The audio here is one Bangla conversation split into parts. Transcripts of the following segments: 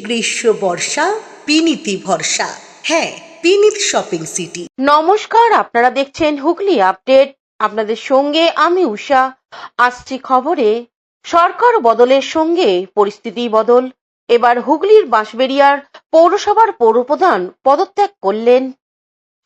গ্রীষ্ম বর্ষা পিনিতি ভরসা। হ্যাঁ, পিনিত শপিং সিটি। নমস্কার, আপনারা দেখছেন হুগলি আপডেট। আপনাদের সঙ্গে আমি উষা। আসছি খবরে। সরকার বদলের সঙ্গে পরিস্থিতি বদল। এবার হুগলির বাঁশবেড়িয়ার পৌরসভার পৌরপ্রধান পদত্যাগ করলেন।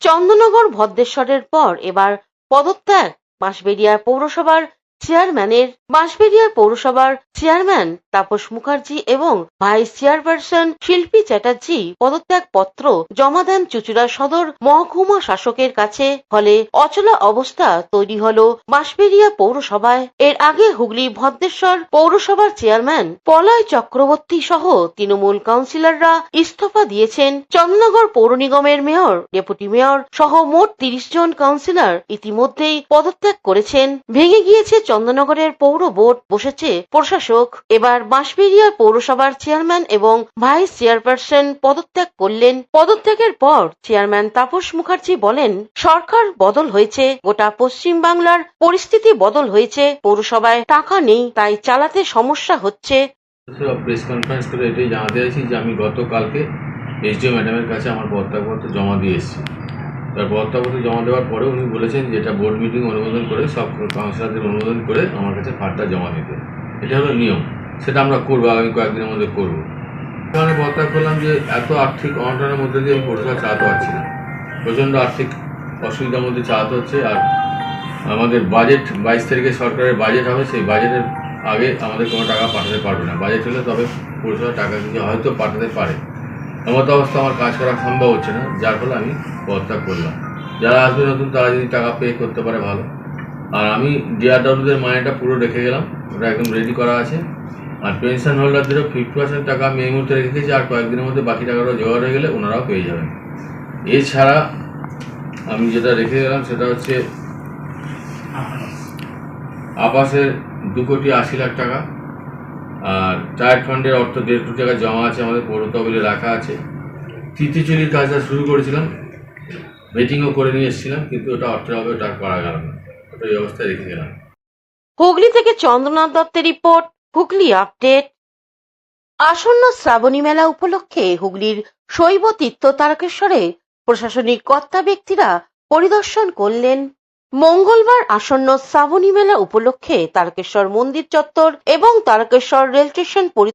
চন্দননগর ভদ্রেশ্বরের পর এবার পদত্যাগ বাঁশবেড়িয়া পৌরসভার চেয়ারম্যানের। বাঁশবেড়িয়া পৌরসভার চেয়ারম্যান তাপস মুখার্জি এবং ভাইস চেয়ারপারসন শিল্পী চ্যাটার্জি পদত্যাগ পত্র জমা দেন চুঁচুড়া সদর মহকুমা শাসকের কাছে। ফলে অচলা অবস্থা তৈরি হলো বাঁশবেড়িয়া পৌরসভায়। এর আগে হুগলি ভদ্রেশ্বর পৌরসভার চেয়ারম্যান পলয় চক্রবর্তী সহ তৃণমূল কাউন্সিলররা ইস্তফা দিয়েছেন। চন্দননগর পৌর নিগমের মেয়র, ডেপুটি মেয়র সহ মোট ৩০ জন কাউন্সিলর ইতিমধ্যেই পদত্যাগ করেছেন। ভেঙে গিয়েছে চন্দননগরের পৌর বোর্ড, বসেছে প্রশাসক। এবার বাঁশবেড়িয়া পৌরসভার চেয়ারম্যান এবং ভাইস চেয়ারপারসন পদত্যাগ করলেন। পদত্যাগের পর চেয়ারম্যান তাপস মুখার্জি বলেন, সরকার বদল হয়েছে, গোটা পশ্চিম বাংলার পরিস্থিতি বদল হয়েছে। পৌরসভায় টাকা নেই, তাই চালাতে সমস্যা হচ্ছে। প্রেস কনফারেন্স করে এটাই জানাতে চাইছি যে আমি গতকালকে এসডিও ম্যাডামের কাছে আমার পদত্যাগপত্র জমা দিয়ে এসেছি। তার পদত্যাগপত্র জমা দেওয়ার পরে উনি বলেছেন যে এটা বোর্ড মিটিং অনুমোদন করে, সব কাউন্সিলরদের অনুমোদন করে আমার কাছে ফান্ডটা জমা দিতে। এটা হলো নিয়ম, সেটা আমরা করবো, আগামী কয়েকদিনের মধ্যে করবো। আমি পদত্যাগ করলাম যে এত আর্থিক অনটনের মধ্যে দিয়ে আমি পৌরসভা চালাতে পারছি না। প্রচণ্ড আর্থিক অসুবিধার মধ্যে চালাতে হচ্ছে। আর আমাদের বাজেট 22 তারিখে সরকারের বাজেট হবে, সেই বাজেটের আগে আমাদের কোনো টাকা পাঠাতে পারবে না। বাজেট হলে তবে পৌরসভা টাকা কিছু হয়তো পাঠাতে পারে। এমতো অবস্থা আমার কাজ করা সম্ভব হচ্ছে না, যার ফলে আমি পদত্যাগ করলাম। যারা আসবে নতুন তারা যদি টাকা পে করতে পারে ভালো। আর আমি ডিআরডব্লিউদের মাইনেটা পুরো রেখে গেলাম, ওটা একদম রেডি করা আছে। আর পেনশন হোল্ডারদেরও 50% টাকা আমি এই মুহূর্তে রেখেছি, আর কয়েকদিনের মধ্যে বাকি টাকাটা জোগাড় হয়ে গেলে ওনারাও পেয়ে যাবেন। এছাড়া আমি যেটা রেখে গেলাম সেটা হচ্ছে আবাসের 2,80,00,000 টাকা, আর টায়ার ফান্ডের অর্থ 1.5 কোটি টাকা জমা আছে, আমাদের পৌর তহবিলে রাখা আছে। তৃতীয়চুরির কাজটা শুরু করেছিলাম, মিটিংও করে নিয়ে এসেছিলাম, কিন্তু ওটা অর্থের হবে, ওটা করা গেল না, ওটা এই অবস্থায় রেখে গেলাম। হুগলি থেকে চন্দ্রনাথ দত্তের রিপোর্ট, হুগলি আপডেট। আসন্ন শ্রাবণী মেলা উপলক্ষে হুগলির শৈব তীর্থ তারকেশ্বরে প্রশাসনিক কর্তা ব্যক্তিরা পরিদর্শন করলেন। মঙ্গলবার আসন্ন শ্রাবণী মেলা উপলক্ষে তারকেশ্বর মন্দির চত্বর এবং তারকেশ্বর রেল স্টেশন